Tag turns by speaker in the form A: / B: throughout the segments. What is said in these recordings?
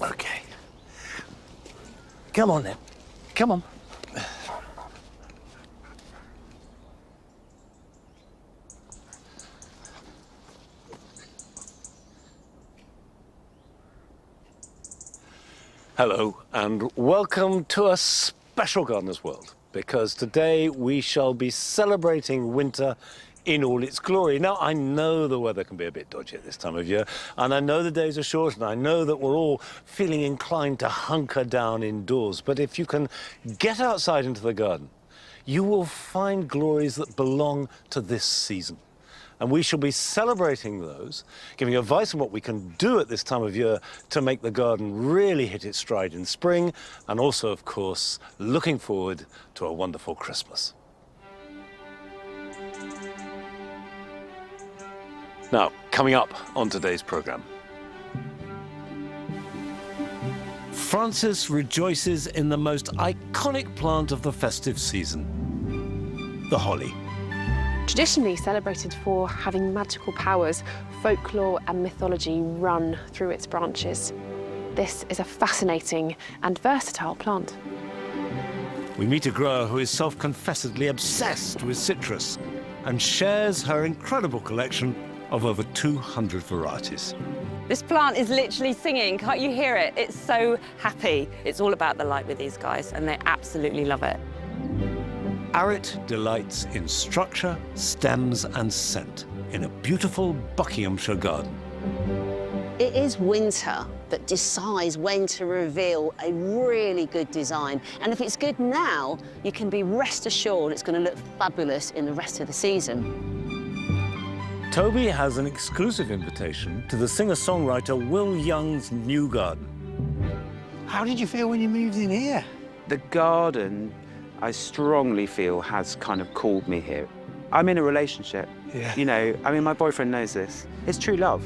A: Okay. Come on then. Come on. Hello and welcome to a special Gardener's World, because today we shall be celebrating winter in all its glory. Now, I know the weather can be a bit dodgy at this time of year, and I know the days are short, and I know that we're all feeling inclined to hunker down indoors. But if you can get outside into the garden, you will find glories that belong to this season. And we shall be celebrating those, giving advice on what we can do at this time of year to make the garden really hit its stride in spring, and also, of course, looking forward to a wonderful Christmas. Now, coming up on today's programme. Frances rejoices in the most iconic plant of the festive season, the holly.
B: Traditionally celebrated for having magical powers, folklore and mythology run through its branches. This is a fascinating and versatile plant.
A: We meet a grower who is self-confessedly obsessed with citrus and shares her incredible collection of over 200 varieties.
C: This plant is literally singing, can't you hear it? It's so happy. It's all about the light with these guys, and they absolutely love it.
A: Arit delights in structure, stems and scent in a beautiful Buckinghamshire garden.
D: It is winter that decides when to reveal a really good design. And if it's good now, you can be rest assured it's going to look fabulous in the rest of the season.
A: Toby has an exclusive invitation to the singer-songwriter Will Young's new garden.
E: How did you feel when you moved in here?
F: The garden, I strongly feel, has kind of called me here. I'm in a relationship.
E: Yeah.
F: You know, I mean, my boyfriend knows this. It's true love.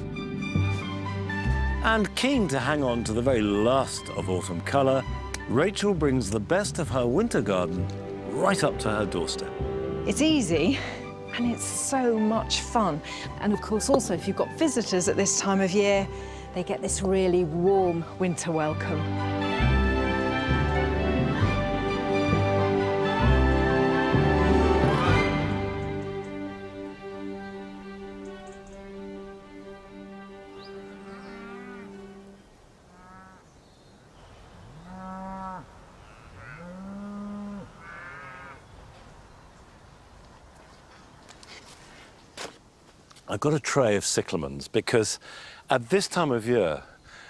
A: And keen to hang on to the very last of autumn colour, Rachel brings the best of her winter garden right up to her doorstep.
G: It's easy and it's so much fun. And of course, also, if you've got visitors at this time of year, they get this really warm winter welcome.
A: I've got a tray of cyclamens because at this time of year,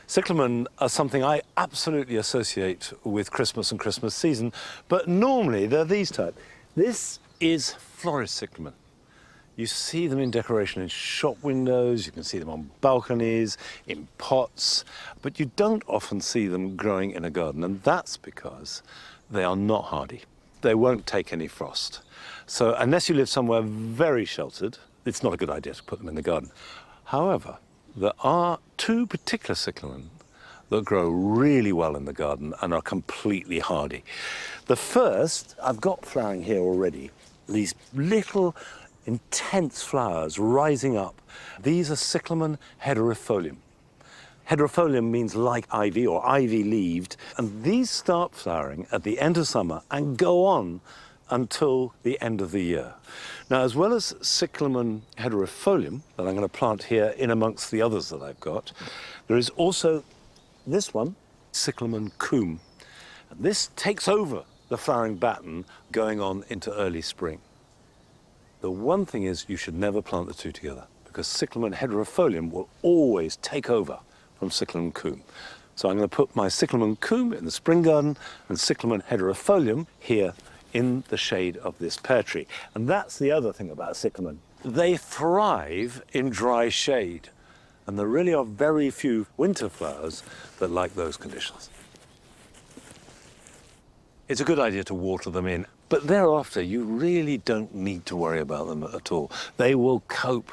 A: cyclamen are something I absolutely associate with Christmas and Christmas season, but normally they're these type. This is florist cyclamen. You see them in decoration in shop windows, you can see them on balconies, in pots, but you don't often see them growing in a garden, and that's because they are not hardy. They won't take any frost. So unless you live somewhere very sheltered, it's not a good idea to put them in the garden. However, there are two particular cyclamen that grow really well in the garden and are completely hardy. The first, I've got flowering here already, these little intense flowers rising up. These are cyclamen hederifolium. Hederifolium means like ivy or ivy-leaved, and these start flowering at the end of summer and go on until the end of the year. Now, as well as cyclamen hederifolium, that I'm going to plant here in amongst the others that I've got, there is also this one, cyclamen coum. And this takes over the flowering baton going on into early spring. The one thing is you should never plant the two together, because cyclamen hederifolium will always take over from cyclamen coum. So I'm going to put my cyclamen coum in the spring garden and cyclamen hederifolium here in the shade of this pear tree. And that's the other thing about cyclamen. They thrive in dry shade, and there really are very few winter flowers that like those conditions. It's a good idea to water them in, but thereafter you really don't need to worry about them at all. They will cope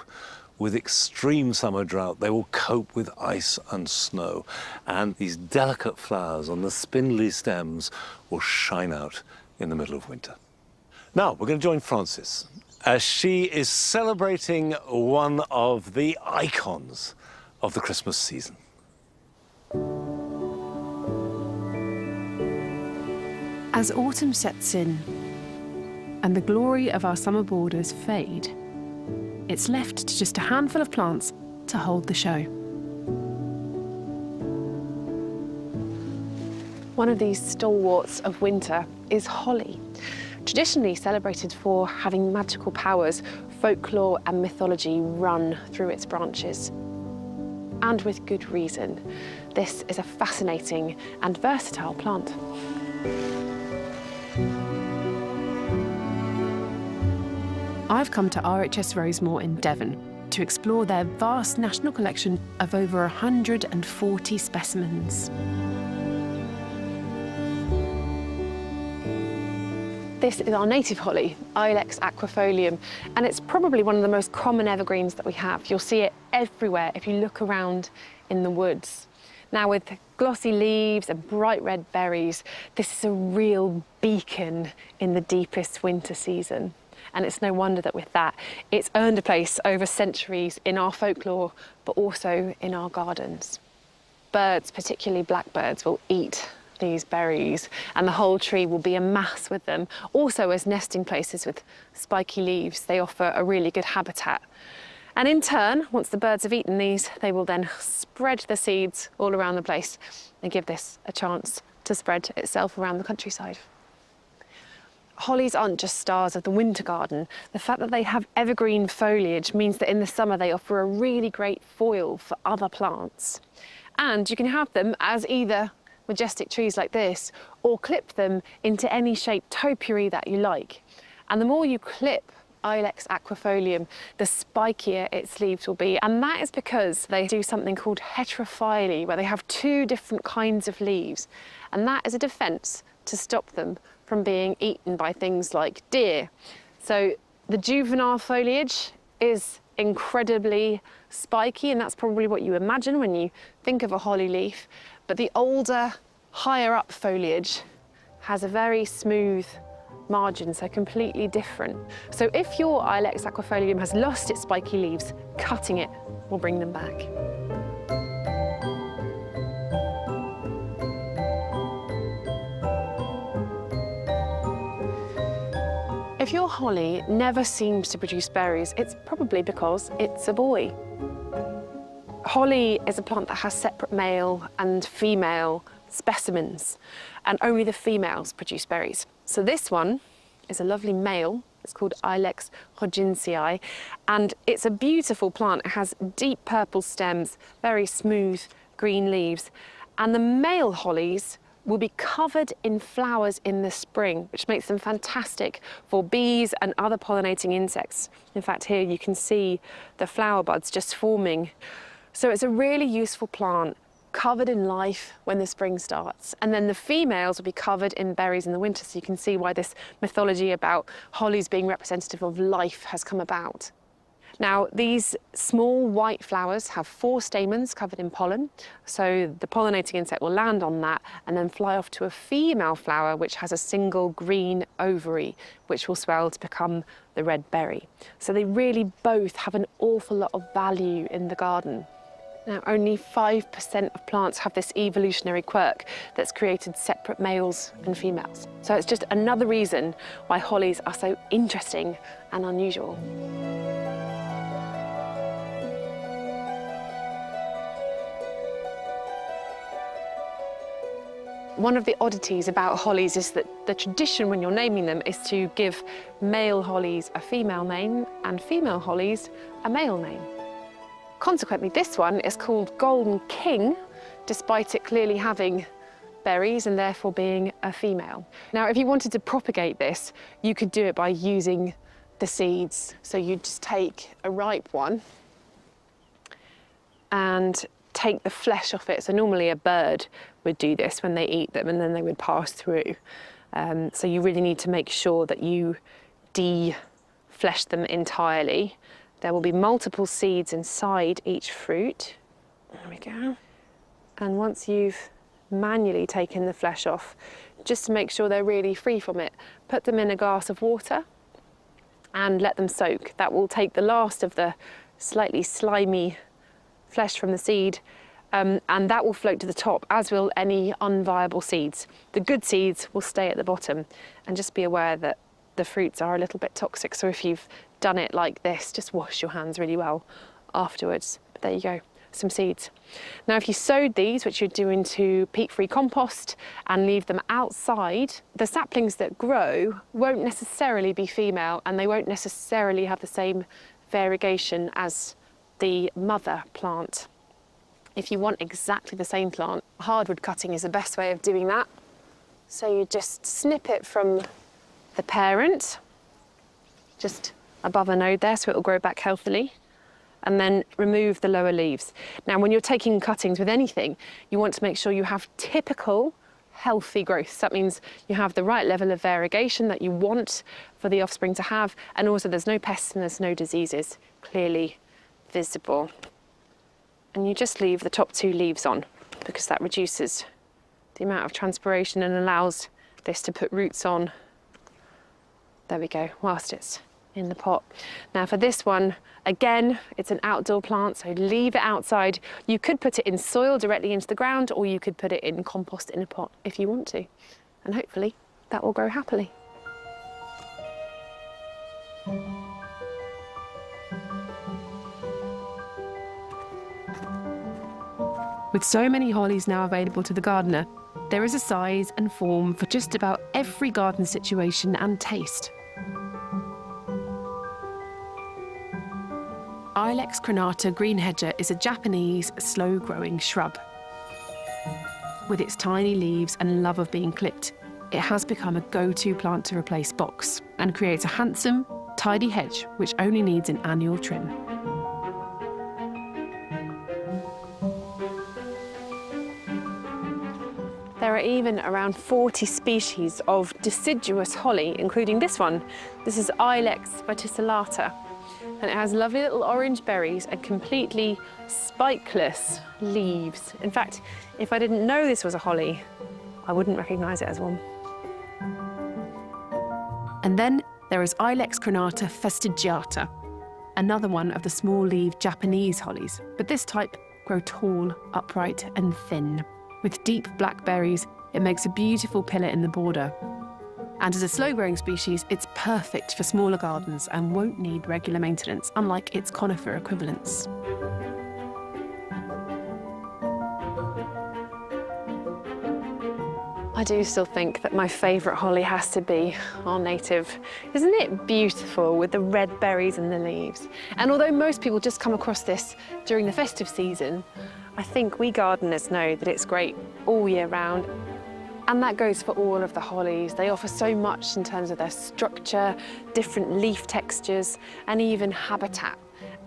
A: with extreme summer drought, they will cope with ice and snow, and these delicate flowers on the spindly stems will shine out in the middle of winter. Now, we're going to join Frances as she is celebrating one of the icons of the Christmas season.
B: As autumn sets in and the glory of our summer borders fade, it's left to just a handful of plants to hold the show. One of these stalwarts of winter is holly. Traditionally celebrated for having magical powers, folklore and mythology run through its branches. And with good reason. This is a fascinating and versatile plant. I've come to RHS Rosemoor in Devon to explore their vast national collection of over 140 specimens. This is our native holly, Ilex aquifolium, and it's probably one of the most common evergreens that we have. You'll see it everywhere if you look around in the woods. Now, with glossy leaves and bright red berries, this is a real beacon in the deepest winter season. And it's no wonder that with that, it's earned a place over centuries in our folklore, but also in our gardens. Birds, particularly blackbirds, will eat these berries and the whole tree will be a mass with them. Also, as nesting places with spiky leaves, they offer a really good habitat. And in turn, once the birds have eaten these, they will then spread the seeds all around the place and give this a chance to spread itself around the countryside. Hollies aren't just stars of the winter garden. The fact that they have evergreen foliage means that in the summer they offer a really great foil for other plants. And you can have them as either majestic trees like this or clip them into any shaped topiary that you like. And the more you clip Ilex aquifolium, the spikier its leaves will be. And that is because they do something called heterophyly, where they have two different kinds of leaves. And that is a defense to stop them from being eaten by things like deer. So the juvenile foliage is incredibly spiky, and that's probably what you imagine when you think of a holly leaf. But the older, higher up foliage has a very smooth margin, so completely different. So if your Ilex aquifolium has lost its spiky leaves, cutting it will bring them back. If your holly never seems to produce berries, it's probably because it's a boy. Holly is a plant that has separate male and female specimens, and only the females produce berries. So this one is a lovely male. It's called Ilex hodginsii, and it's a beautiful plant. It has deep purple stems, very smooth green leaves, and the male hollies will be covered in flowers in the spring, which makes them fantastic for bees and other pollinating insects. In fact, here you can see the flower buds just forming. So it's a really useful plant, covered in life when the spring starts. And then the females will be covered in berries in the winter, so you can see why this mythology about hollies being representative of life has come about. Now, these small white flowers have 4 stamens covered in pollen, so the pollinating insect will land on that and then fly off to a female flower which has a single green ovary, which will swell to become the red berry. So they really both have an awful lot of value in the garden. Now, only 5% of plants have this evolutionary quirk that's created separate males and females. So it's just another reason why hollies are so interesting and unusual. One of the oddities about hollies is that the tradition when you're naming them is to give male hollies a female name and female hollies a male name. Consequently, this one is called Golden King, despite it clearly having berries and therefore being a female. Now, if you wanted to propagate this, you could do it by using the seeds. So you'd just take a ripe one and take the flesh off it. So normally a bird would do this when they eat them and then they would pass through. So you really need to make sure that you de-flesh them entirely. There will be multiple seeds inside each fruit. There we go. And once you've manually taken the flesh off, just to make sure they're really free from it, put them in a glass of water and let them soak. That will take the last of the slightly slimy flesh from the seed and that will float to the top, as will any unviable seeds. The good seeds will stay at the bottom, and just be aware that the fruits are a little bit toxic, so if you've done it like this, just wash your hands really well afterwards. But there you go, some seeds. Now if you sowed these, which you'd do into peat-free compost and leave them outside, the saplings that grow won't necessarily be female, and they won't necessarily have the same variegation as the mother plant. If you want exactly the same plant, hardwood cutting is the best way of doing that. So you just snip it from the parent, just above a node there, so it will grow back healthily, and then remove the lower leaves. Now, when you're taking cuttings with anything, you want to make sure you have typical healthy growth. That means you have the right level of variegation that you want for the offspring to have, and also there's no pests and there's no diseases clearly visible. And you just leave the top 2 leaves on, because that reduces the amount of transpiration and allows this to put roots on. There we go, whilst it's in the pot. Now for this one, again, it's an outdoor plant, so leave it outside. You could put it in soil directly into the ground, or you could put it in compost in a pot if you want to. And hopefully that will grow happily. With so many hollies now available to the gardener, there is a size and form for just about every garden situation and taste. Ilex crenata green hedger is a Japanese slow-growing shrub. With its tiny leaves and love of being clipped, it has become a go-to plant to replace box and creates a handsome, tidy hedge which only needs an annual trim. There are even around 40 species of deciduous holly, including this one. This is Ilex verticillata, and it has lovely little orange berries and completely spikeless leaves. In fact, if I didn't know this was a holly, I wouldn't recognise it as one. And then there is Ilex crenata fastigiata, another one of the small-leaved Japanese hollies, but this type grow tall, upright and thin. With deep black berries, it makes a beautiful pillar in the border. And as a slow-growing species, it's perfect for smaller gardens and won't need regular maintenance, unlike its conifer equivalents. I do still think that my favourite holly has to be our native. Isn't it beautiful with the red berries and the leaves? And although most people just come across this during the festive season, I think we gardeners know that it's great all year round. And that goes for all of the hollies. They offer so much in terms of their structure, different leaf textures, and even habitat.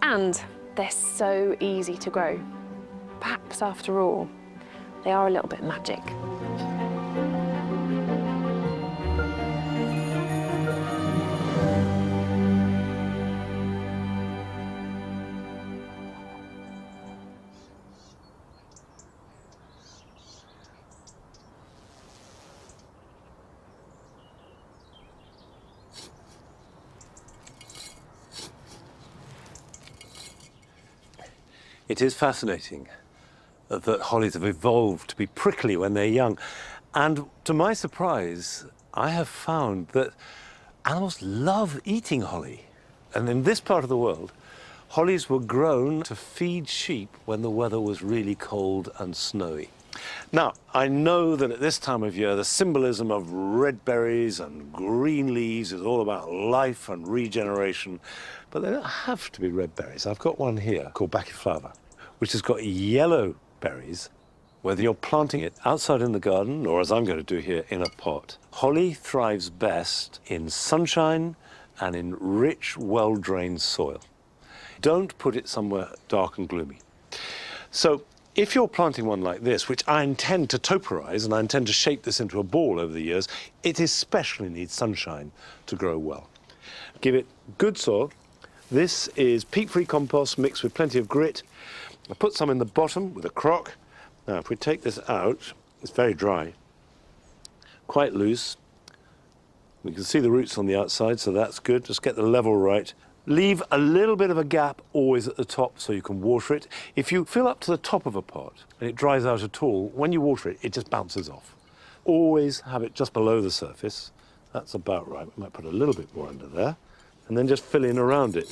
B: And they're so easy to grow. Perhaps, after all, they are a little bit magic.
A: It is fascinating that hollies have evolved to be prickly when they're young. And to my surprise, I have found that animals love eating holly. And in this part of the world, hollies were grown to feed sheep when the weather was really cold and snowy. Now, I know that at this time of year, the symbolism of red berries and green leaves is all about life and regeneration, but they don't have to be red berries. I've got one here called Bachyflava, which has got yellow berries. Whether you're planting it outside in the garden, or as I'm going to do here, in a pot, holly thrives best in sunshine and in rich, well-drained soil. Don't put it somewhere dark and gloomy. So, if you're planting one like this, which I intend to toperize, and I intend to shape this into a ball over the years, it especially needs sunshine to grow well. Give it good soil. This is peat-free compost mixed with plenty of grit. I put some in the bottom with a crock. Now, if we take this out, it's very dry, quite loose. We can see the roots on the outside, so that's good. Just get the level right. Leave a little bit of a gap always at the top so you can water it. If you fill up to the top of a pot and it dries out at all, when you water it, it just bounces off. Always have it just below the surface. That's about right. We might put a little bit more under there and then just fill in around it.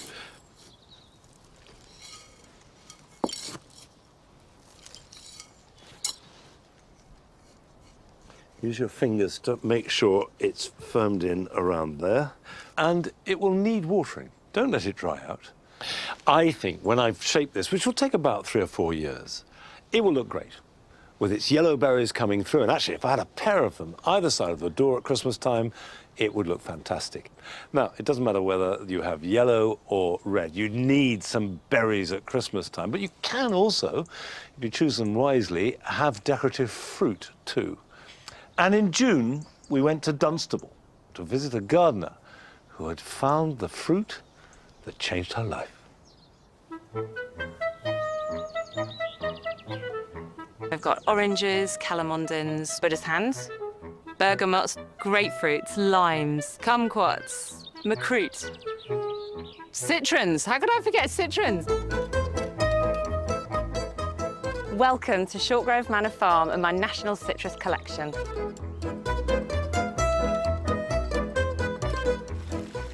A: Use your fingers to make sure it's firmed in around there. And it will need watering. Don't let it dry out. I think when I've shaped this, which will take about 3 or 4 years, it will look great with its yellow berries coming through. And actually, if I had a pair of them either side of the door at Christmas time, it would look fantastic. Now, it doesn't matter whether you have yellow or red. You need some berries at Christmas time, but you can also, if you choose them wisely, have decorative fruit too. And in June, we went to Dunstable to visit a gardener who had found the fruit that changed her life.
C: I've got oranges, calamondins, Buddha's hands, bergamots, grapefruits, limes, kumquats, macroot, citrons. How could I forget citrons? Welcome to Shortgrove Manor Farm and my national citrus collection.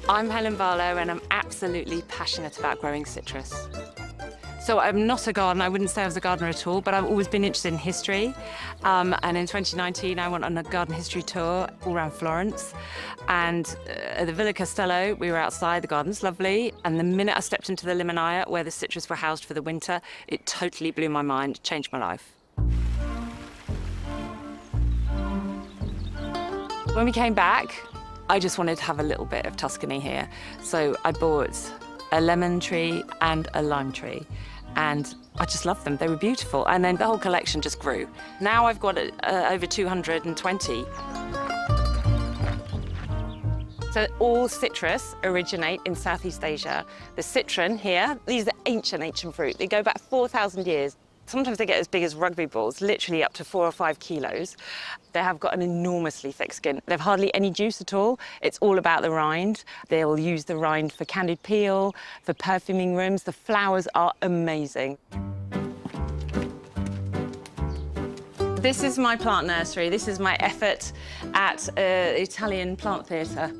C: I'm Helen Barlow and I'm absolutely passionate about growing citrus. So I'm not a gardener, I wouldn't say I was a gardener at all, but I've always been interested in history. And in 2019, I went on a garden history tour all around Florence. And at the Villa Castello, we were outside, the garden's lovely. And the minute I stepped into the limonaya, where the citrus were housed for the winter, it totally blew my mind, changed my life. When we came back, I just wanted to have a little bit of Tuscany here. So I bought a lemon tree and a lime tree. And I just loved them. They were beautiful. And then the whole collection just grew. Now I've got over 220. So all citrus originate in Southeast Asia. The citron here, these are ancient fruit. They go back 4,000 years. Sometimes they get as big as rugby balls, literally up to 4 or 5 kilos. They have got an enormously thick skin. They have hardly any juice at all. It's all about the rind. They'll use the rind for candied peel, for perfuming rooms. The flowers are amazing. This is my plant nursery. This is my effort at Italian plant theatre.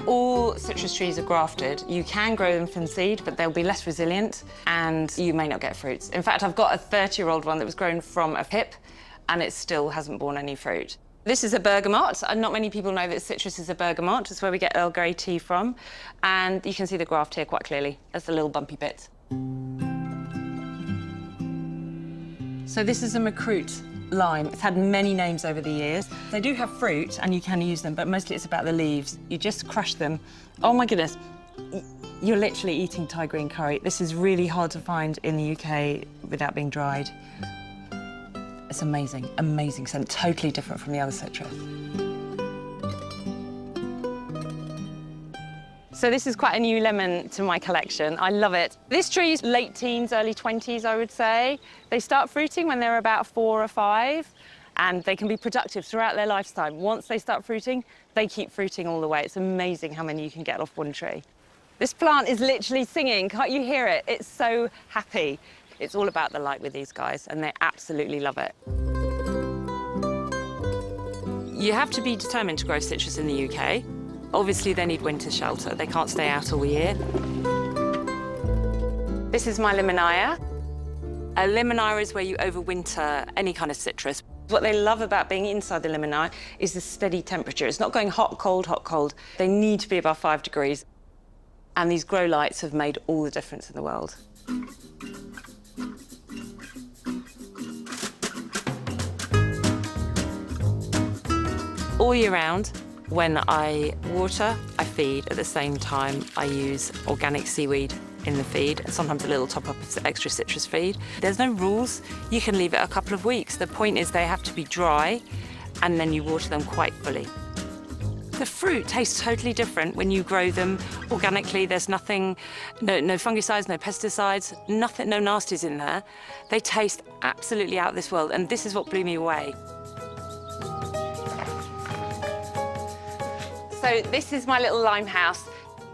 C: All citrus trees are grafted. You can grow them from seed, but they'll be less resilient and you may not get fruits. In fact, I've got a 30-year-old one that was grown from a pip and it still hasn't borne any fruit. This is a bergamot, and not many people know that citrus is a bergamot. It's where we get Earl Grey tea from. And you can see the graft here quite clearly. That's the little bumpy bit. So this is a macroot lime. It's had many names over the years. They do have fruit and you can use them, but mostly it's about the leaves. You just crush them. Oh my goodness, you're literally eating Thai green curry. This is really hard to find in the UK without being dried. It's amazing, amazing scent, totally different from the other citrus. So this is quite a new lemon to my collection. I love it. This tree is late teens, early 20s, I would say. They start fruiting when they're about 4 or 5, and they can be productive throughout their lifetime. Once they start fruiting, they keep fruiting all the way. It's amazing how many you can get off one tree. This plant is literally singing. Can't you hear it? It's so happy. It's all about the light with these guys, and they absolutely love it. You have to be determined to grow citrus in the UK. Obviously, they need winter shelter. They can't stay out all year. This is my limonaya. A limonaya is where you overwinter any kind of citrus. What they love about being inside the limonaya is the steady temperature. It's not going hot, cold, hot, cold. They need to be above 5 degrees. And these grow lights have made all the difference in the world. All year round, when I water, I feed. At the same time, I use organic seaweed in the feed, and sometimes a little top-up of extra citrus feed. There's no rules. You can leave it a couple of weeks. The point is they have to be dry, and then you water them quite fully. The fruit tastes totally different when you grow them organically. There's nothing, no fungicides, no pesticides, nothing, no nasties in there. They taste absolutely out of this world, and this is what blew me away. So this is my little lime house.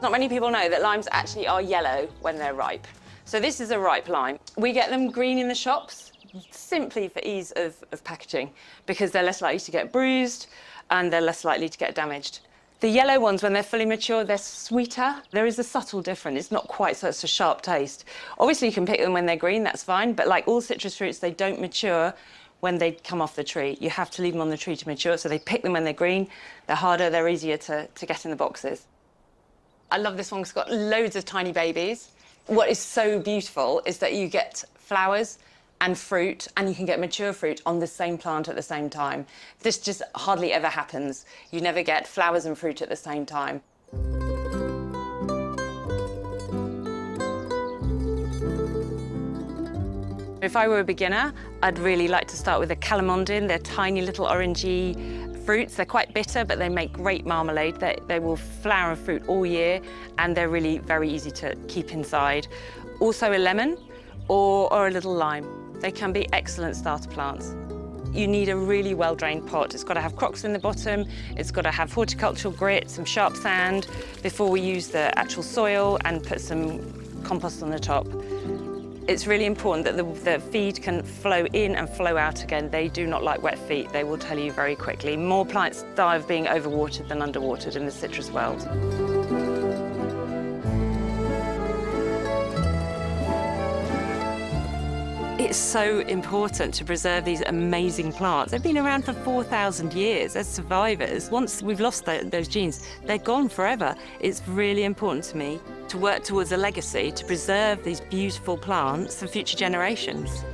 C: Not many people know that limes actually are yellow when they're ripe. So this is a ripe lime. We get them green in the shops simply for ease of packaging, because they're less likely to get bruised and they're less likely to get damaged. The yellow ones, when they're fully mature, they're sweeter. There is a subtle difference. It's not quite such a sharp taste. Obviously, you can pick them when they're green, that's fine, but like all citrus fruits, they don't mature when they come off the tree. You have to leave them on the tree to mature, so they pick them when they're green. They're harder, they're easier to get in the boxes. I love this one because it's got loads of tiny babies. What is so beautiful is that you get flowers and fruit, and you can get mature fruit on the same plant at the same time. This just hardly ever happens. You never get flowers and fruit at the same time. If I were a beginner, I'd really like to start with a calamondin. They're tiny little orangey fruits. They're quite bitter, but they make great marmalade. They will flower and fruit all year, and they're really very easy to keep inside. Also a lemon or a little lime. They can be excellent starter plants. You need a really well-drained pot. It's got to have crocks in the bottom. It's got to have horticultural grit, some sharp sand, before we use the actual soil and put some compost on the top. It's really important that the feed can flow in and flow out again. They do not like wet feet. They will tell you very quickly. More plants die of being overwatered than underwatered in the citrus world. It's so important to preserve these amazing plants. They've been around for 4,000 years as survivors. Once we've lost those genes, they're gone forever. It's really important to me to work towards a legacy to preserve these beautiful plants for future generations.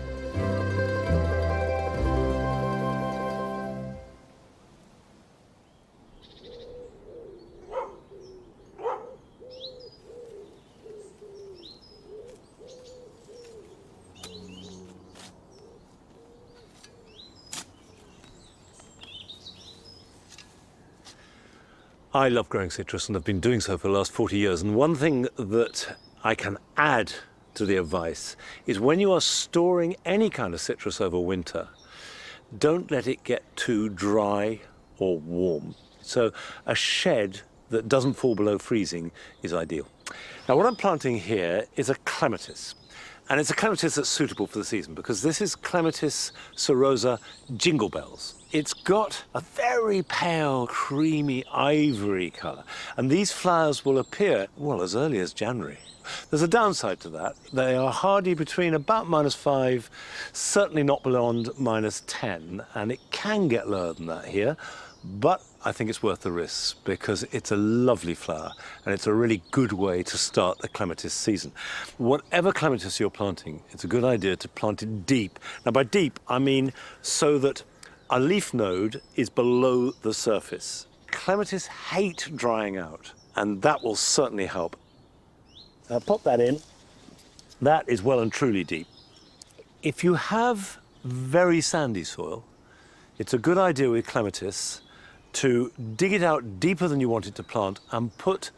A: I love growing citrus and have been doing so for the last 40 years. And one thing that I can add to the advice is when you are storing any kind of citrus over winter, don't let it get too dry or warm. So a shed that doesn't fall below freezing is ideal. Now what I'm planting here is a clematis. And it's a clematis that's suitable for the season because this is Clematis Jingle Bells. It's got a very pale, creamy ivory colour, and these flowers will appear, well, as early as January. There's a downside to that. They are hardy between about -5, certainly not beyond -10, and it can get lower than that here, but I think it's worth the risk because it's a lovely flower and it's a really good way to start the clematis season. Whatever clematis you're planting, it's a good idea to plant it deep. Now by deep, I mean so that a leaf node is below the surface. Clematis hate drying out, and that will certainly help. Now pop that in. That is well and truly deep. If you have very sandy soil, it's a good idea with clematis to dig it out deeper than you want it to plant and put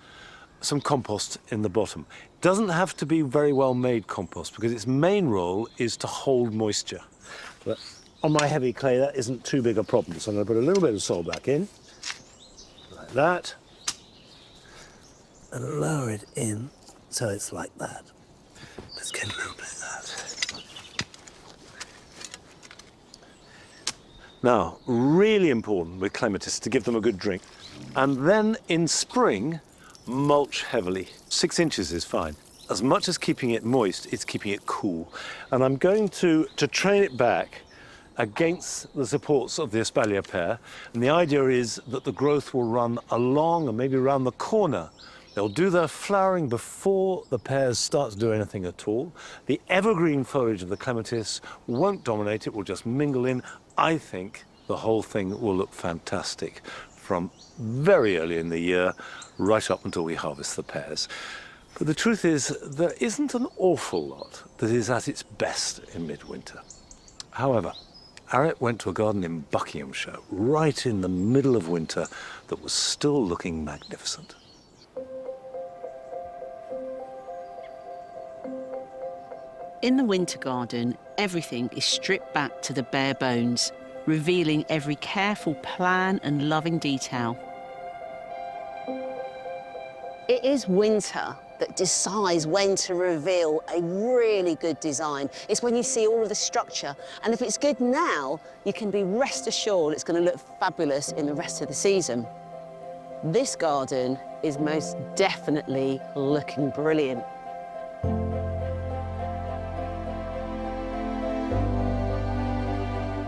A: some compost in the bottom. It doesn't have to be very well made compost because its main role is to hold moisture. But on my heavy clay, that isn't too big a problem. So I'm going to put a little bit of soil back in, like that, and lower it in so it's like that. Let's get a little bit of that. Now, really important with clematis to give them a good drink. And then in spring, mulch heavily. 6 inches is fine. As much as keeping it moist, it's keeping it cool. And I'm going to train it back against the supports of the espalier pear. And the idea is that the growth will run along and maybe around the corner. They'll do their flowering before the pears start to do anything at all. The evergreen foliage of the clematis won't dominate, it will just mingle in. I think the whole thing will look fantastic from very early in the year right up until we harvest the pears. But the truth is, there isn't an awful lot that is at its best in midwinter. However, Arit went to a garden in Buckinghamshire right in the middle of winter that was still looking magnificent.
D: In the winter garden, everything is stripped back to the bare bones, revealing every careful plan and loving detail. It is winter that decides when to reveal a really good design. It's when you see all of the structure, and if it's good now, you can be rest assured it's going to look fabulous in the rest of the season. This garden is most definitely looking brilliant.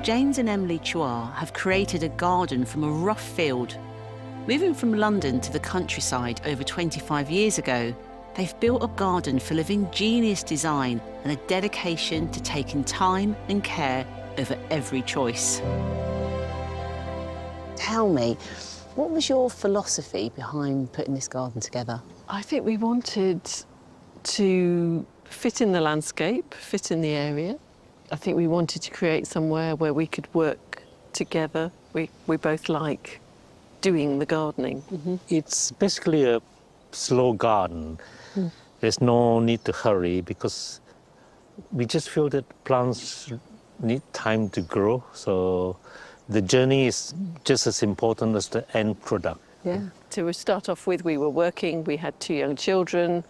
D: James and Emily Chua have created a garden from a rough field. Moving from London to the countryside over 25 years ago, they've built a garden full of ingenious design and a dedication to taking time and care over every choice. Tell me, what was your philosophy behind putting this garden together?
H: I think we wanted to fit in the landscape, fit in the area. I think we wanted to create somewhere where we could work together. We both like doing the gardening.
D: Mm-hmm.
I: It's basically a slow garden. There's no need to hurry because we just feel that plants need time to grow. So the journey is just as important as the end product.
H: Yeah. To start off with, we were working, we had 2 young children,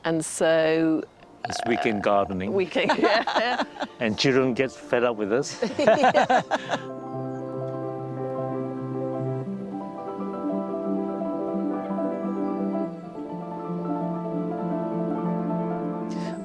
H: and so
I: It's weekend gardening.
H: weekend, yeah.
I: And children get fed up with us.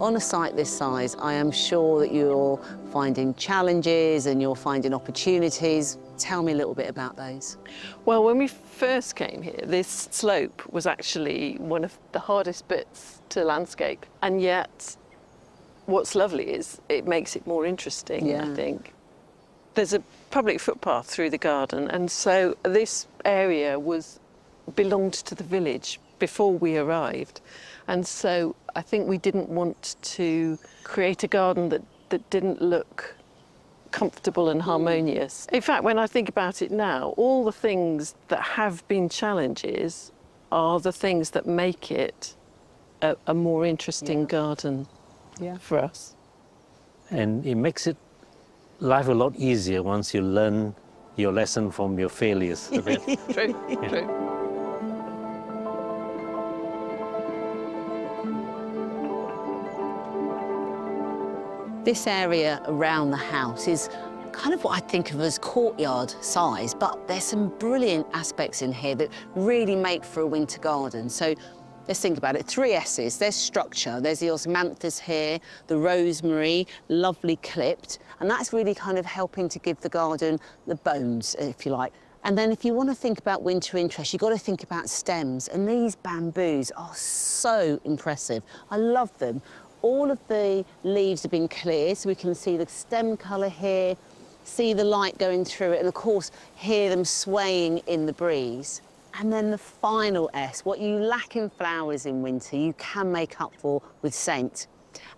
D: On a site this size, I am sure that you're finding challenges and you're finding opportunities. Tell me a little bit about those.
H: Well, when we first came here, this slope was actually one of the hardest bits to landscape. And yet, what's lovely is it makes it more interesting,
D: Yeah.
H: I think. There's a public footpath through the garden, and so this area belonged to the village before we arrived. And so I think we didn't want to create a garden that didn't look comfortable and harmonious. In fact, when I think about it now, all the things that have been challenges are the things that make it a more interesting garden for us.
I: And it makes it life a lot easier once you learn your lesson from your failures.
H: True, true.
D: This area around the house is kind of what I think of as courtyard size, but there's some brilliant aspects in here that really make for a winter garden. So let's think about it. 3 S's. There's structure. There's the osmanthus here, the rosemary, lovely clipped, and that's really kind of helping to give the garden the bones, if you like. And then if you want to think about winter interest, you've got to think about stems, and these bamboos are so impressive. I love them. All of the leaves have been cleared, so we can see the stem colour here, see the light going through it, and of course, hear them swaying in the breeze. And then the final S, what you lack in flowers in winter, you can make up for with scent.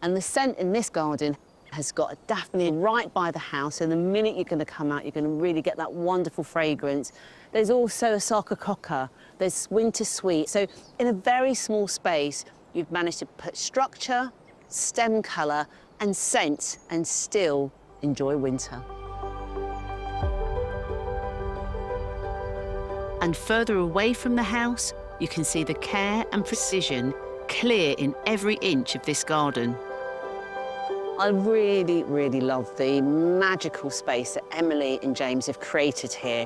D: And the scent in this garden has got a daphne right by the house, and the minute you're going to come out, you're going to really get that wonderful fragrance. There's also a sarcococca, there's winter sweet. So in a very small space, you've managed to put structure, stem colour and scent and still enjoy winter. And further away from the house, you can see the care and precision clear in every inch of this garden. I really, really love the magical space that Emily and James have created here.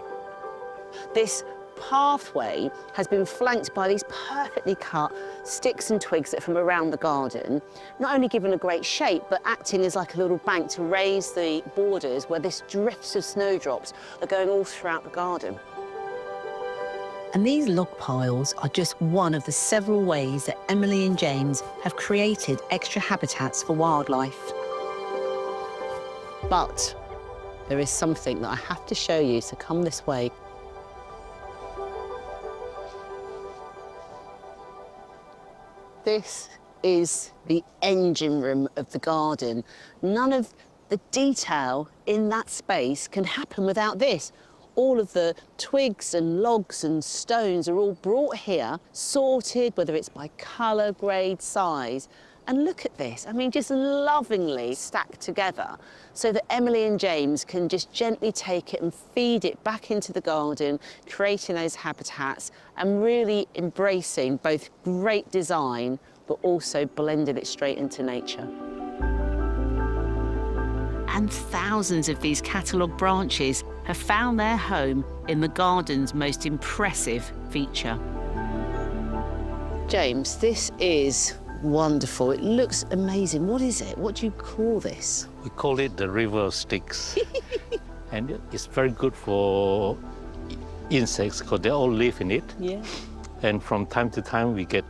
D: This pathway has been flanked by these perfectly cut sticks and twigs that are from around the garden, not only giving a great shape, but acting as like a little bank to raise the borders where this drifts of snowdrops are going all throughout the garden. And these log piles are just one of the several ways that Emily and James have created extra habitats for wildlife. But there is something that I have to show you, so come this way. This is the engine room of the garden. None of the detail in that space can happen without this. All of the twigs and logs and stones are all brought here, sorted, whether it's by colour, grade, size, And look at this, I mean, just lovingly stacked together so that Emily and James can just gently take it and feed it back into the garden, creating those habitats and really embracing both great design, but also blending it straight into nature. And thousands of these catalogue branches have found their home in the garden's most impressive feature. James, this is wonderful. It looks amazing. What is it? What do you call this?
I: We call it the river of sticks. And it's very good for insects because they all live in it.
D: Yeah.
I: And from time to time we get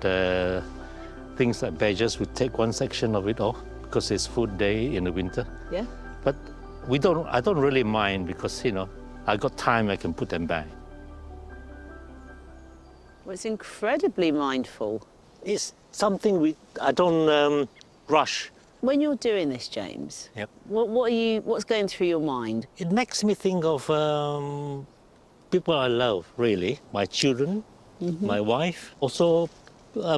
I: things like badgers would take one section of it off because it's food day in the winter.
D: Yeah.
I: But I don't really mind because, you know, I got time, I can put them back.
D: Well, it's incredibly mindful.
I: It's something I don't rush.
D: When you're doing this, James,
I: Yep.
D: what's going through your mind?
I: It makes me think of people I love, really. My children, my wife. Also,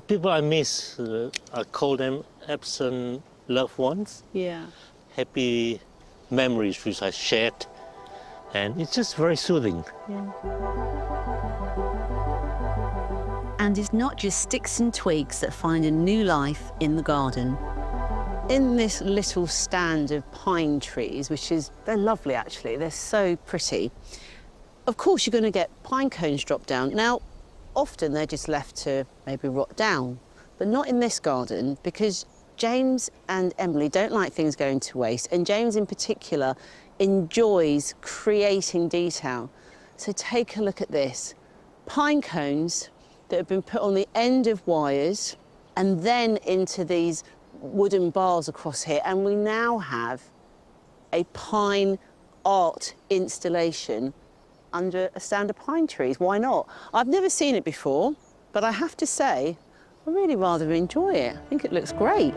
I: people I miss. I call them absent loved ones.
D: Yeah.
I: Happy memories which I shared. And it's just very soothing.
D: And it's not just sticks and twigs that find a new life in the garden. In this little stand of pine trees, they're lovely actually, they're so pretty. Of course, you're going to get pine cones dropped down. Now, often they're just left to maybe rot down, but not in this garden because James and Emily don't like things going to waste, and James in particular enjoys creating detail. So take a look at this. Pine cones that have been put on the end of wires and then into these wooden bars across here, and we now have a pine art installation under a stand of pine trees. Why not? I've never seen it before, but I have to say, I really rather enjoy it. I think it looks great.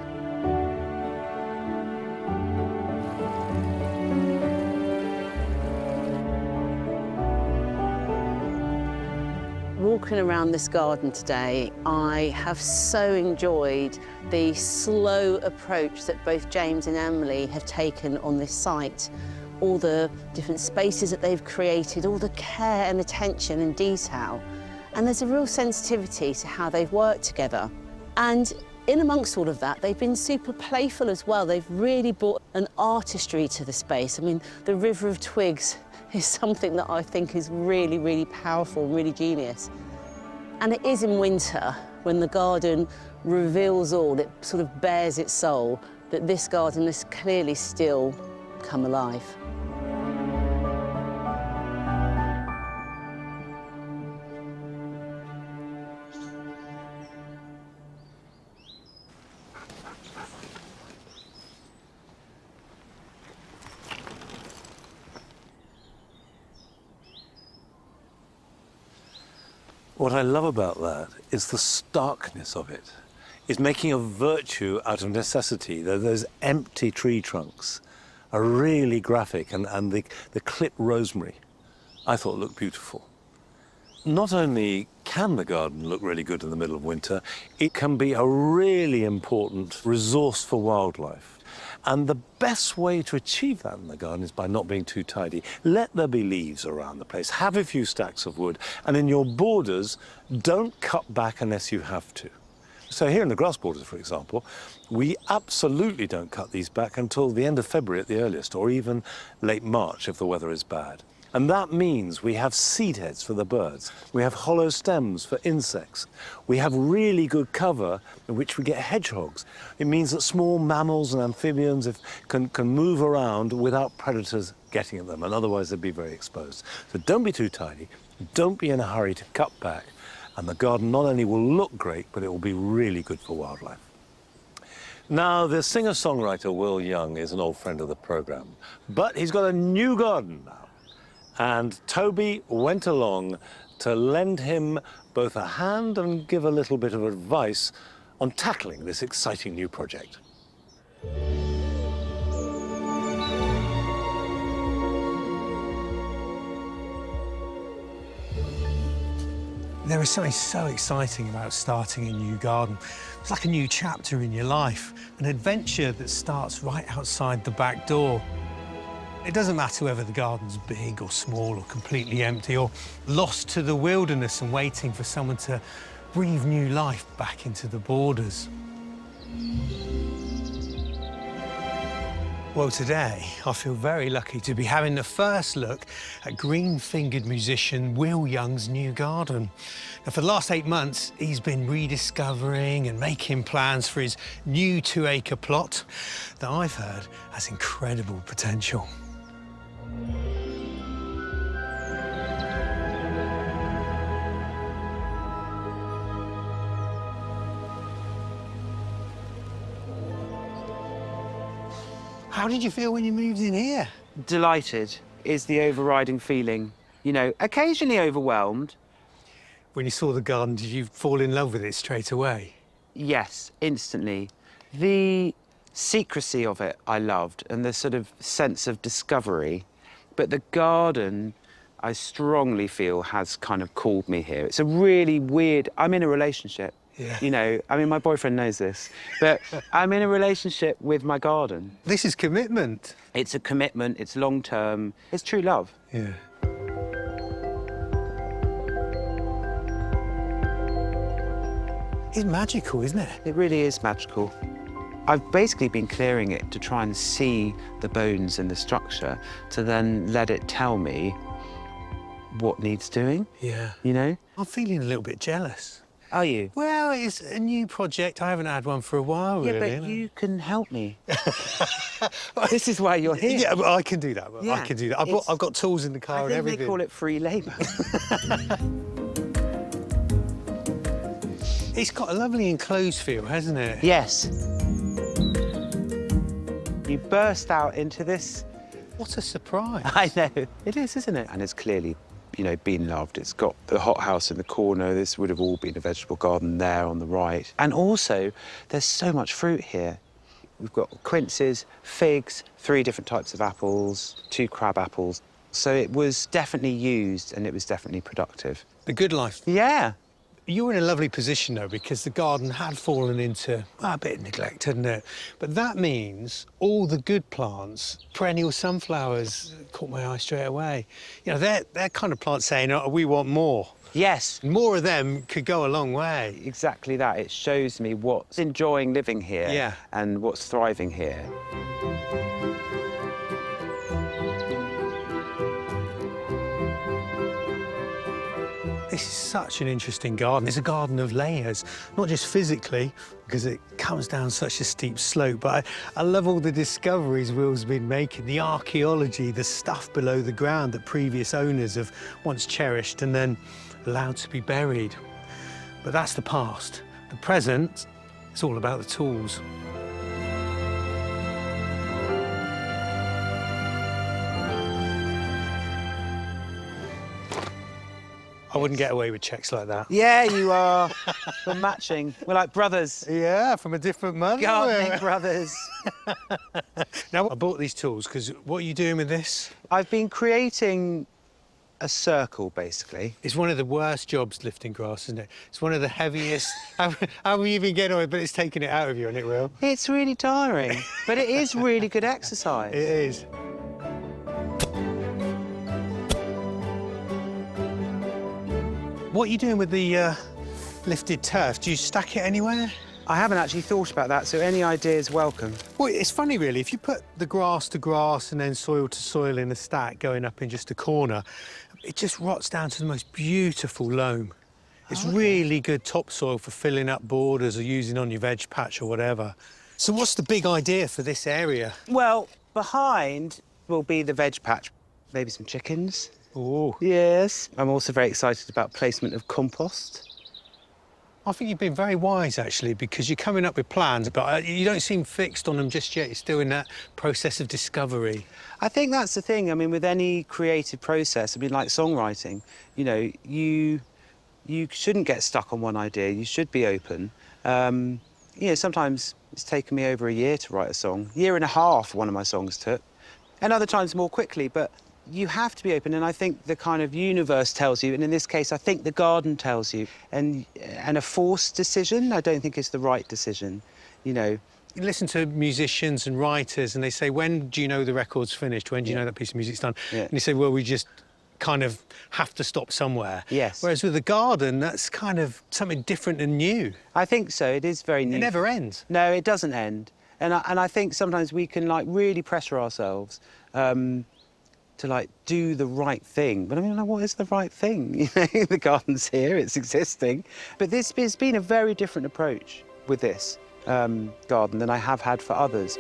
D: Walking around this garden today, I have so enjoyed the slow approach that both James and Emily have taken on this site. All the different spaces that they've created, all the care and attention and detail. And there's a real sensitivity to how they've worked together. And in amongst all of that, they've been super playful as well. They've really brought an artistry to the space. I mean, the river of twigs is something that I think is really, really powerful and really genius. And it is in winter, when the garden reveals all, it sort of bears its soul, that this garden has clearly still come alive.
A: What I love about that is the starkness of it. It's making a virtue out of necessity. Those empty tree trunks are really graphic, and the clipped rosemary, I thought looked beautiful. Not only can the garden look really good in the middle of winter, it can be a really important resource for wildlife. And the best way to achieve that in the garden is by not being too tidy. Let there be leaves around the place. Have a few stacks of wood. And in your borders, don't cut back unless you have to. So here in the grass borders, for example, we absolutely don't cut these back until the end of February at the earliest, or even late March if the weather is bad. And that means we have seed heads for the birds. We have hollow stems for insects. We have really good cover in which we get hedgehogs. It means that small mammals and amphibians can move around without predators getting at them, and otherwise they'd be very exposed. So don't be too tidy. Don't be in a hurry to cut back. And the garden not only will look great, but it will be really good for wildlife. Now, the singer-songwriter Will Young is an old friend of the programme, but he's got a new garden now. And Toby went along to lend him both a hand and give a little bit of advice on tackling this exciting new project.
E: There is something so exciting about starting a new garden. It's like a new chapter in your life, an adventure that starts right outside the back door. It doesn't matter whether the garden's big or small or completely empty or lost to the wilderness and waiting for someone to breathe new life back into the borders. Well, today, I feel very lucky to be having the first look at green-fingered musician Will Young's new garden. Now, for the last 8 months, he's been rediscovering and making plans for his new 2-acre plot that I've heard has incredible potential. How did you feel when you moved in here?
F: Delighted is the overriding feeling. You know, occasionally overwhelmed.
E: When you saw the garden, did you fall in love with it straight away?
F: Yes, instantly. The secrecy of it I loved, and the sort of sense of discovery. But the garden, I strongly feel, has kind of called me here. It's a really weird... I'm in a relationship.
E: Yeah.
F: You know, I mean, my boyfriend knows this, but I'm in a relationship with my garden.
E: This is commitment.
F: It's a commitment, it's long-term, it's true love.
E: Yeah. It's magical, isn't it?
F: It really is magical. I've basically been clearing it to try and see the bones and the structure, to then let it tell me what needs doing.
E: Yeah.
F: You know?
E: I'm feeling a little bit jealous.
F: Are you?
E: Well, it's a new project. I haven't had one for a while,
F: Yeah,
E: really.
F: but you can help me. This is why you're here.
E: Yeah, well, I can do that.
F: Yeah,
E: I can do that. I've got tools in the car and
F: I think
E: everything.
F: they call it free labour.
E: It's got a lovely enclosed feel, hasn't it?
F: Yes. You burst out into this.
E: What a surprise.
F: I know. It is, isn't it? And it's clearly, you know, been loved. It's got the hothouse in the corner. This would have all been a vegetable garden there on the right. And also, there's so much fruit here. We've got quinces, figs, 3 different types of apples, 2 crab apples. So it was definitely used and it was definitely productive.
E: The good life.
F: Yeah.
E: You were in a lovely position, though, because the garden had fallen into a bit of neglect, hadn't it? But that means all the good plants, perennial sunflowers, caught my eye straight away. You know, they're kind of plants saying, oh, we want more.
F: Yes.
E: More of them could go a long way.
F: Exactly that. It shows me what's enjoying living here,
E: yeah,
F: and what's thriving here.
E: This is such an interesting garden. It's a garden of layers, not just physically, because it comes down such a steep slope, but I love all the discoveries Will's been making, the archaeology, the stuff below the ground that previous owners have once cherished and then allowed to be buried. But that's the past. The present, it's all about the tools. I wouldn't get away with checks like that.
F: Yeah, you are. We're matching. We're like brothers.
E: Yeah, from a different mother.
F: Gardening brothers.
E: Now, I bought these tools because what are you doing with this?
F: I've been creating a circle, basically.
E: It's one of the worst jobs, lifting grass, isn't it? It's one of the heaviest. How will you even get on it? But it's taking it out of you, and it will.
F: It's really tiring, but it is really good exercise.
E: It is. What are you doing with the lifted turf? Do you stack it anywhere?
F: I haven't actually thought about that, so any idea is welcome.
E: Well, it's funny, really. If you put the grass to grass and then soil to soil in a stack going up in just a corner, it just rots down to the most beautiful loam. It's really good topsoil for filling up borders or using on your veg patch or whatever. So what's the big idea for this area?
F: Well, behind will be the veg patch, maybe some chickens.
E: Oh.
F: Yes. I'm also very excited about placement of compost.
E: I think you've been very wise, actually, because you're coming up with plans, but you don't seem fixed on them just yet. You're still in that process of discovery.
F: I think that's the thing. I mean, with any creative process, I mean, like songwriting, you know, you shouldn't get stuck on one idea. You should be open. You know, sometimes it's taken me over a year to write a song. 1.5 years one of my songs took, and other times more quickly, but you have to be open, and I think the kind of universe tells you, and in this case, I think the garden tells you, and a forced decision, I don't think is the right decision, you know.
E: You listen to musicians and writers, and they say, when do you know the record's finished? When do you know that piece of music's done?
F: Yeah.
E: And you say, well, we just kind of have to stop somewhere.
F: Yes.
E: Whereas with the garden, that's kind of something different and new.
F: I think so, it is very new.
E: It never ends.
F: No, it doesn't end. And I think sometimes we can, like, really pressure ourselves to, like, do the right thing. But I mean, like, what is the right thing? You know, the garden's here, it's existing. But this has been a very different approach with this garden than I have had for others.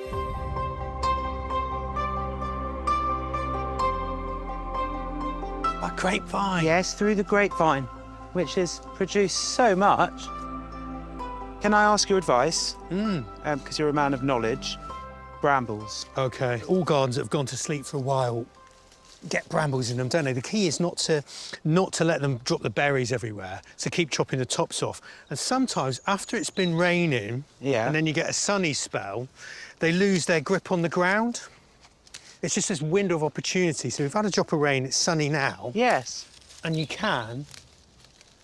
E: A grapevine.
F: Yes, through the grapevine, which has produced so much. Can I ask your advice? Because you're a man of knowledge. Brambles.
E: OK. All gardens that have gone to sleep for a while get brambles in them, don't they? The key is not to let them drop the berries everywhere, so keep chopping the tops off. And sometimes, after it's been raining, and then you get a sunny spell, they lose their grip on the ground. It's just this window of opportunity. So we've had a drop of rain, it's sunny now.
F: Yes.
E: And you can,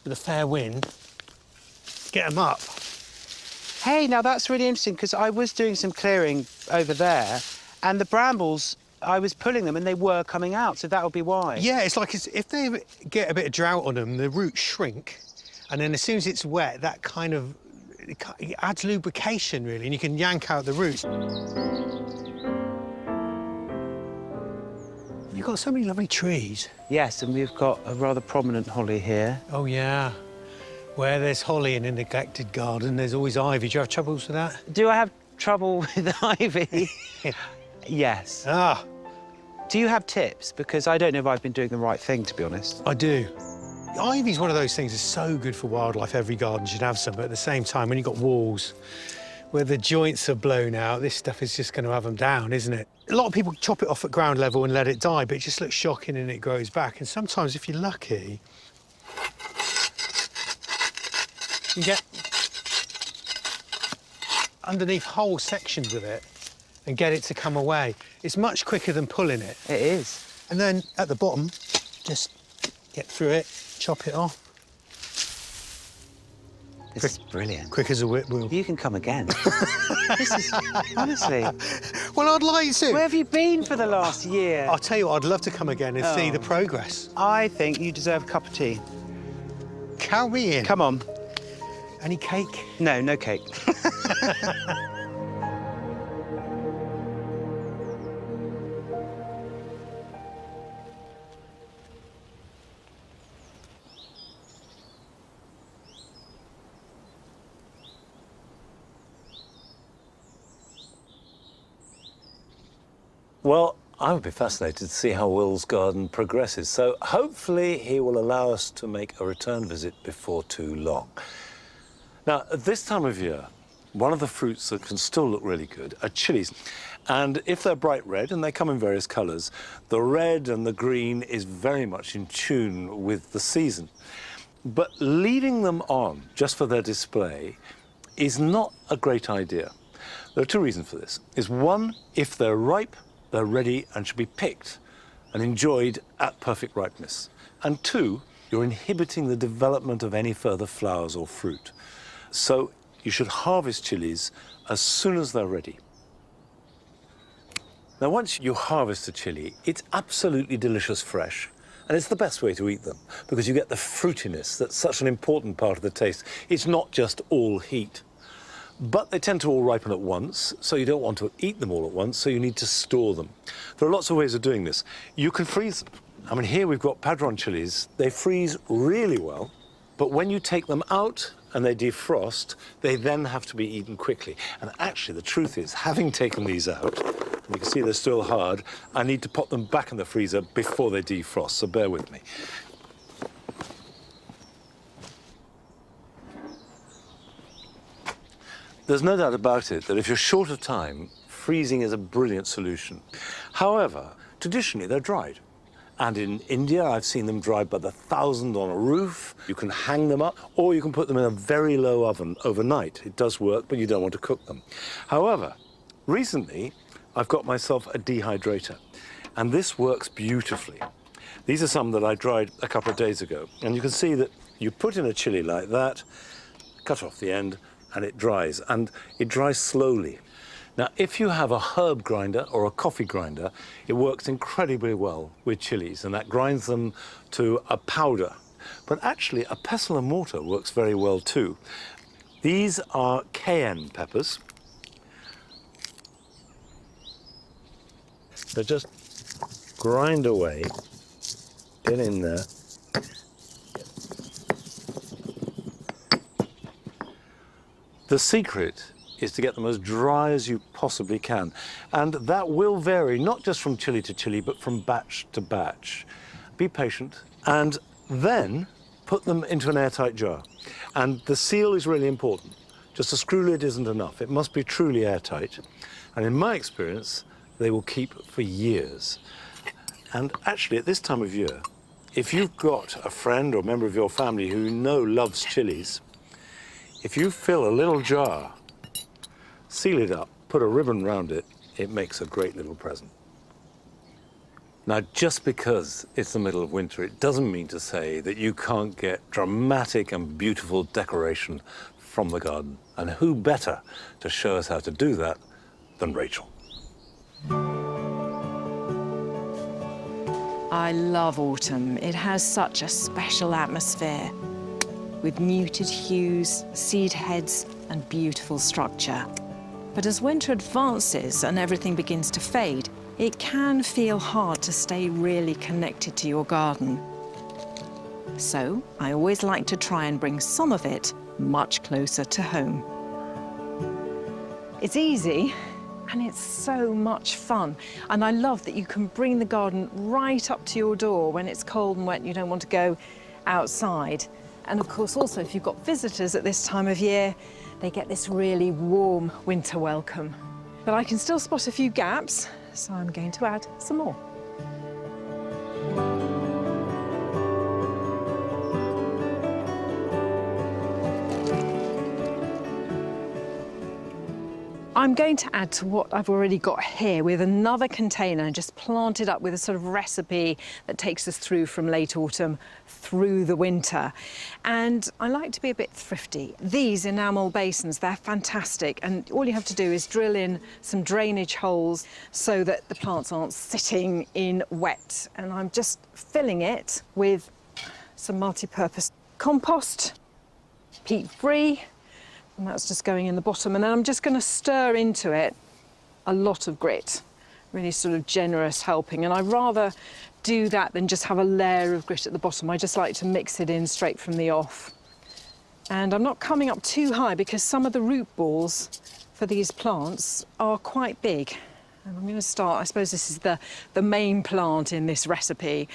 E: with a fair wind, get them up.
F: Hey, now that's really interesting, because I was doing some clearing over there, and the brambles, I was pulling them and they were coming out, so that would be why.
E: Yeah, it's like if they get a bit of drought on them, the roots shrink, and then as soon as it's wet, that kind of it adds lubrication, really, and you can yank out the roots. You've got so many lovely trees.
F: Yes, and we've got a rather prominent holly here.
E: Oh, yeah. Where there's holly in a neglected garden, there's always ivy. Do you have troubles with that?
F: Do I have trouble with ivy? Yes.
E: Ah.
F: Do you have tips? Because I don't know if I've been doing the right thing, to be honest.
E: I do. Ivy's one of those things that's so good for wildlife. Every garden should have some, but at the same time, when you've got walls where the joints are blown out, this stuff is just going to have them down, isn't it? A lot of people chop it off at ground level and let it die, but it just looks shocking and it grows back. And sometimes, if you're lucky, you get underneath whole sections of it and get it to come away. It's much quicker than pulling it.
F: It is.
E: And then at the bottom, just get through it, chop it off.
F: This is brilliant.
E: Quick as a whip wheel.
F: You can come again. This is, honestly.
E: Well, I'd like to.
F: Where have you been for the last year?
E: I'll tell you what, I'd love to come again and see the progress.
F: I think you deserve a cup of tea.
E: Count me in.
F: Come on.
E: Any cake?
F: No, no cake.
A: Well, I would be fascinated to see how Will's garden progresses, so hopefully he will allow us to make a return visit before too long. Now, at this time of year, one of the fruits that can still look really good are chillies. And if they're bright red, and they come in various colours, the red and the green is very much in tune with the season. But leaving them on just for their display is not a great idea. There are two reasons for this. One, if they're ripe, they're ready and should be picked and enjoyed at perfect ripeness. And two, you're inhibiting the development of any further flowers or fruit. So you should harvest chillies as soon as they're ready. Now, once you harvest a chilli, it's absolutely delicious fresh. And it's the best way to eat them because you get the fruitiness that's such an important part of the taste. It's not just all heat. But they tend to all ripen at once, so you don't want to eat them all at once, so you need to store them. There are lots of ways of doing this. You can freeze them. I mean, here we've got Padron chillies. They freeze really well, but when you take them out and they defrost, they then have to be eaten quickly. And actually, the truth is, having taken these out, and you can see they're still hard, I need to pop them back in the freezer before they defrost, so bear with me. There's no doubt about it that if you're short of time, freezing is a brilliant solution. However, traditionally they're dried. And in India, I've seen them dried by the 1,000 on a roof. You can hang them up, or you can put them in a very low oven overnight. It does work, but you don't want to cook them. However, recently, I've got myself a dehydrator. And this works beautifully. These are some that I dried a couple of days ago. And you can see that you put in a chilli like that, cut off the end, and it dries. And it dries slowly. Now, if you have a herb grinder or a coffee grinder, it works incredibly well with chilies, and that grinds them to a powder. But actually, a pestle and mortar works very well too. These are cayenne peppers. So just grind away, get in there. The secret is to get them as dry as you possibly can. And that will vary, not just from chilli to chilli, but from batch to batch. Be patient, and then put them into an airtight jar. And the seal is really important. Just a screw lid isn't enough. It must be truly airtight. And in my experience, they will keep for years. And actually, at this time of year, if you've got a friend or member of your family who you know loves chilies, if you fill a little jar, seal it up, put a ribbon round it, it makes a great little present. Now, just because it's the middle of winter, it doesn't mean to say that you can't get dramatic and beautiful decoration from the garden. And who better to show us how to do that than Rachel?
G: I love autumn. It has such a special atmosphere with muted hues, seed heads, and beautiful structure. But as winter advances and everything begins to fade, it can feel hard to stay really connected to your garden. So I always like to try and bring some of it much closer to home. It's easy and it's so much fun. And I love that you can bring the garden right up to your door when it's cold and wet and you don't want to go outside. And of course, also, if you've got visitors at this time of year, they get this really warm winter welcome. But I can still spot a few gaps, so I'm going to add some more. I'm going to add to what I've already got here with another container and just plant it up with a sort of recipe that takes us through from late autumn through the winter. And I like to be a bit thrifty. These enamel basins, they're fantastic. And all you have to do is drill in some drainage holes so that the plants aren't sitting in wet. And I'm just filling it with some multi-purpose compost, peat-free. And that's just going in the bottom. And then I'm just going to stir into it a lot of grit, really sort of generous helping. And I'd rather do that than just have a layer of grit at the bottom. I just like to mix it in straight from the off. And I'm not coming up too high because some of the root balls for these plants are quite big. And I'm going to start, I suppose this is the main plant in this recipe.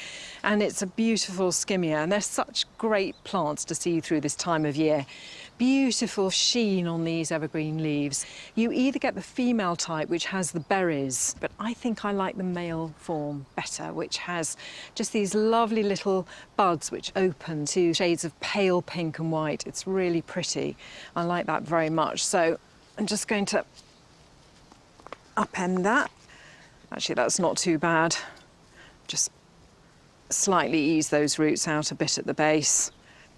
G: And it's a beautiful skimmia. And they're such great plants to see through this time of year. Beautiful sheen on these evergreen leaves. You either get the female type, which has the berries, but I think I like the male form better, which has just these lovely little buds which open to shades of pale pink and white. It's really pretty. I like that very much. So I'm just going to upend that. Actually, that's not too bad. Just slightly ease those roots out a bit at the base.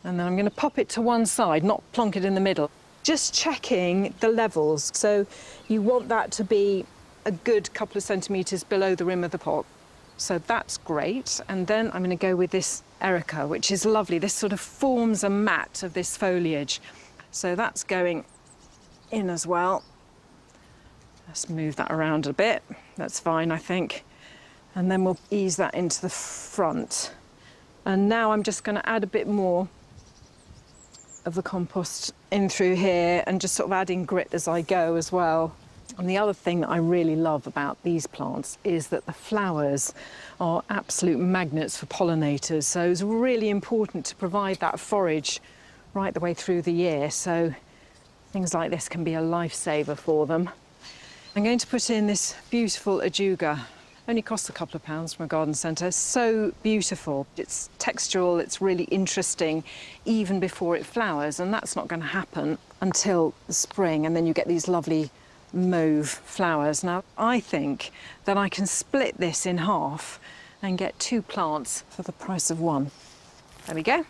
G: And then I'm going to pop it to one side, not plonk it in the middle. Just checking the levels. So you want that to be a good couple of centimetres below the rim of the pot. So that's great. And then I'm going to go with this erica, which is lovely. This sort of forms a mat of this foliage. So that's going in as well. Let's move that around a bit. That's fine, I think. And then we'll ease that into the front. And now I'm just going to add a bit more of the compost in through here and just sort of adding grit as I go as well. And the other thing that I really love about these plants is that the flowers are absolute magnets for pollinators. So it's really important to provide that forage right the way through the year. So things like this can be a lifesaver for them. I'm going to put in this beautiful ajuga. Only costs a couple of pounds from a garden centre. So beautiful. It's textural, it's really interesting, even before it flowers, and that's not going to happen until the spring, and then you get these lovely mauve flowers. Now, I think that I can split this in half and get 2 plants for the price of 1. There we go.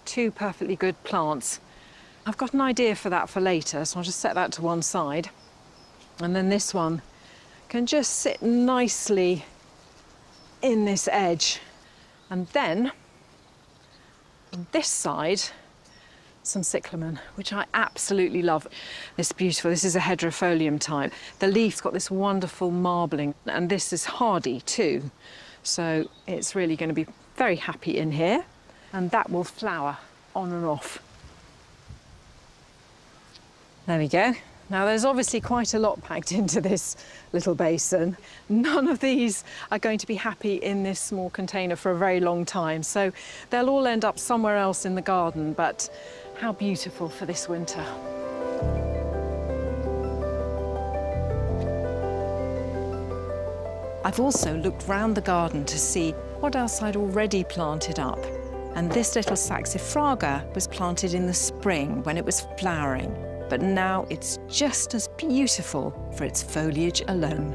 G: 2 perfectly good plants. I've got an idea for that for later, so I'll just set that to one side. And then this one can just sit nicely in this edge. And then, on this side, some cyclamen, which I absolutely love. It's beautiful. This is a hedropholium type. The leaf's got this wonderful marbling, and this is hardy too. So it's really going to be very happy in here, and that will flower on and off. There we go. Now, there's obviously quite a lot packed into this little basin. None of these are going to be happy in this small container for a very long time, so they'll all end up somewhere else in the garden, but how beautiful for this winter. I've also looked round the garden to see what else I'd already planted up. And this little saxifraga was planted in the spring when it was flowering. But now it's just as beautiful for its foliage alone.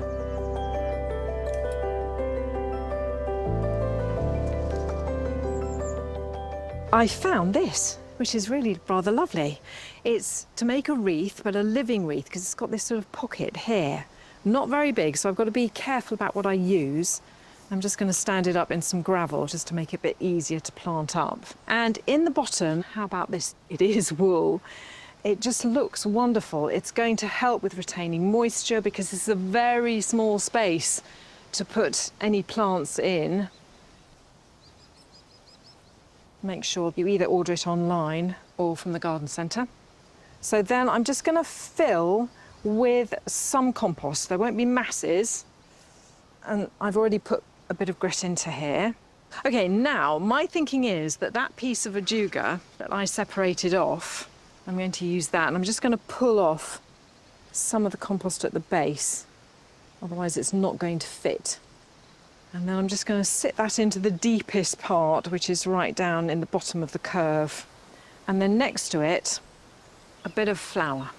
G: I found this, which is really rather lovely. It's to make a wreath, but a living wreath, because it's got this sort of pocket here. Not very big, so I've got to be careful about what I use. I'm just going to stand it up in some gravel just to make it a bit easier to plant up. And in the bottom, how about this? It is wool. It just looks wonderful. It's going to help with retaining moisture because this is a very small space to put any plants in. Make sure you either order it online or from the garden centre. So then I'm just going to fill with some compost. There won't be masses, and I've already put a bit of grit into here. Okay, now my thinking is that that piece of ajuga that I separated off, I'm going to use that, and I'm just going to pull off some of the compost at the base, otherwise it's not going to fit. And then I'm just going to sit that into the deepest part, which is right down in the bottom of the curve. And then next to it, a bit of flower.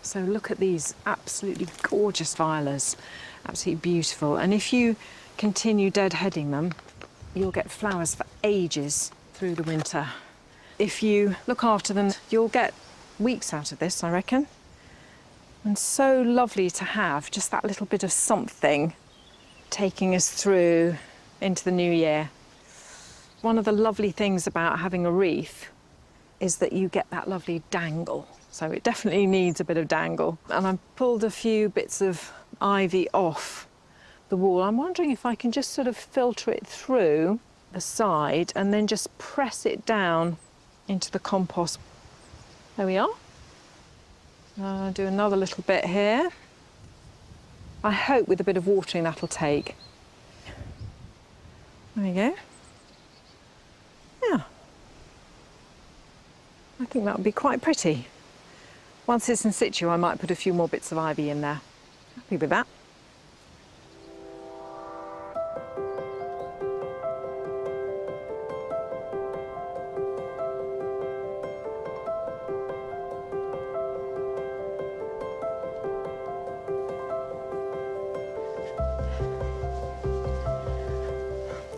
G: So look at these absolutely gorgeous violas, absolutely beautiful. And if you continue deadheading them, you'll get flowers for ages through the winter. If you look after them, you'll get weeks out of this, I reckon. And so lovely to have just that little bit of something taking us through into the new year. One of the lovely things about having a wreath is that you get that lovely dangle. So it definitely needs a bit of dangle. And I've pulled a few bits of ivy off the wall. I'm wondering if I can just sort of filter it through the side and then just press it down into the compost. There we are. I'll do another little bit here. I hope with a bit of watering that'll take. There we go. Yeah. I think that would be quite pretty. Once it's in situ, I might put a few more bits of ivy in there. Happy with that.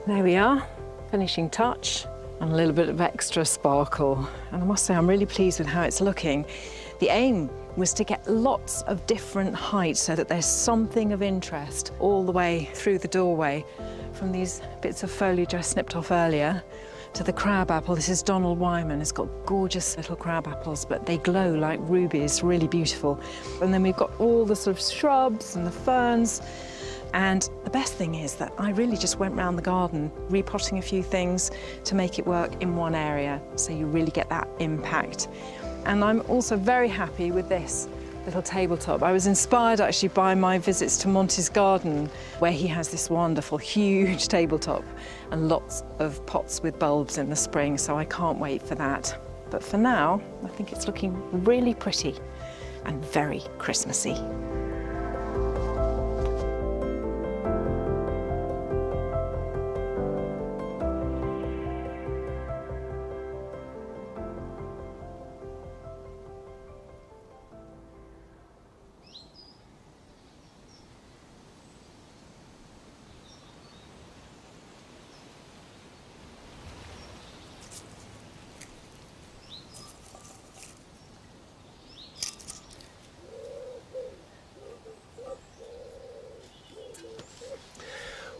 G: There we are, finishing touch, and a little bit of extra sparkle. And I must say, I'm really pleased with how it's looking. The aim was to get lots of different heights so that there's something of interest all the way through the doorway. From these bits of foliage I snipped off earlier to the crabapple. This is Donald Wyman. It's got gorgeous little crabapples, but they glow like rubies, really beautiful. And then we've got all the sort of shrubs and the ferns. And the best thing is that I really just went round the garden, repotting a few things to make it work in one area, so you really get that impact. And I'm also very happy with this little tabletop. I was inspired actually by my visits to Monty's garden, where he has this wonderful, huge tabletop and lots of pots with bulbs in the spring, so I can't wait for that. But for now, I think it's looking really pretty and very Christmassy.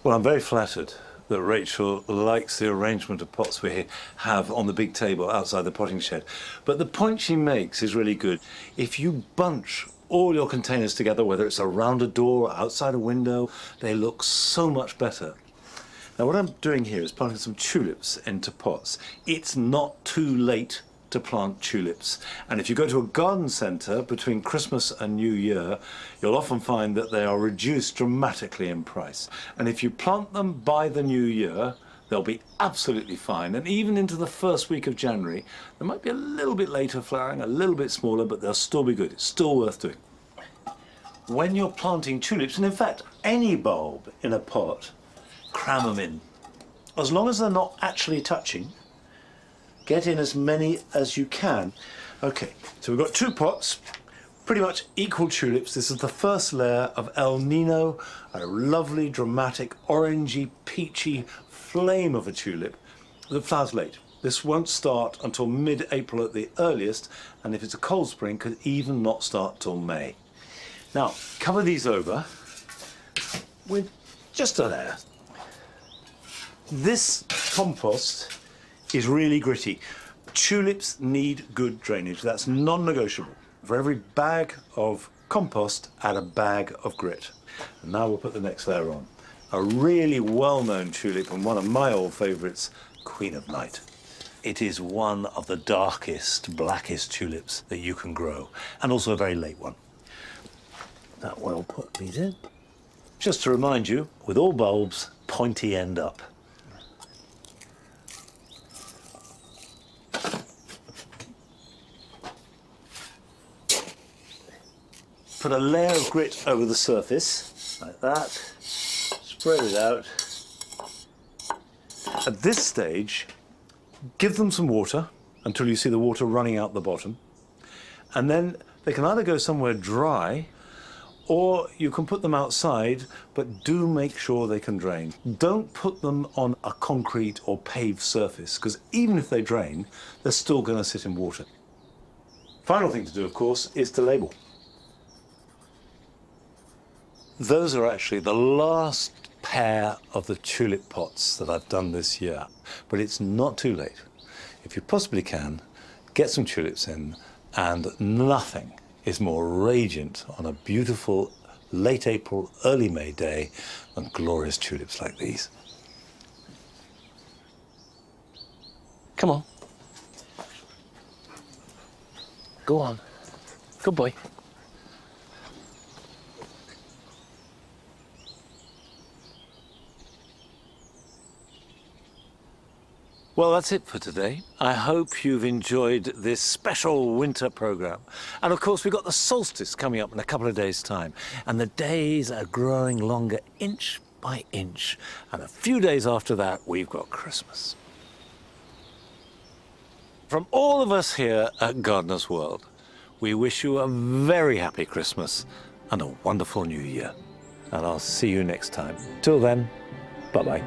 A: Well, I'm very flattered that Rachel likes the arrangement of pots we have on the big table outside the potting shed. But the point she makes is really good. If you bunch all your containers together, whether it's around a door or outside a window, they look so much better. Now, what I'm doing here is planting some tulips into pots. It's not too late to plant tulips. And if you go to a garden centre between Christmas and New Year, you'll often find that they are reduced dramatically in price. And if you plant them by the New Year, they'll be absolutely fine. And even into the first week of January, they might be a little bit later flowering, a little bit smaller, but they'll still be good. It's still worth doing. When you're planting tulips, and in fact, any bulb in a pot, cram them in. As long as they're not actually touching, get in as many as you can. Okay, so we've got 2 pots, pretty much equal tulips. This is the first layer of El Nino, a lovely, dramatic, orangey, peachy flame of a tulip that flowers late. This won't start until mid-April at the earliest, and if it's a cold spring, could even not start till May. Now, cover these over with just a layer. This compost is really gritty. Tulips need good drainage. That's non-negotiable. For every bag of compost, add a bag of grit. And now we'll put the next layer on. A really well-known tulip and one of my old favourites, Queen of Night. It is one of the darkest, blackest tulips that you can grow, and also a very late one. That will put these in. Just to remind you, with all bulbs, pointy end up. Put a layer of grit over the surface, like that. Spread it out. At this stage, give them some water until you see the water running out the bottom. And then they can either go somewhere dry, or you can put them outside, but do make sure they can drain. Don't put them on a concrete or paved surface, because even if they drain, they're still going to sit in water. Final thing to do, of course, is to label. Those are actually the last pair of the tulip pots that I've done this year, but it's not too late. If you possibly can, get some tulips in, and nothing is more radiant on a beautiful late April, early May day than glorious tulips like these. Come on. Go on. Good boy. Well, that's it for today. I hope you've enjoyed this special winter programme. And of course, we've got the solstice coming up in a couple of days' time. And the days are growing longer inch by inch. And a few days after that, we've got Christmas. From all of us here at Gardener's World, we wish you a very happy Christmas and a wonderful New Year. And I'll see you next time. Till then, bye-bye.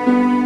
B: Bye.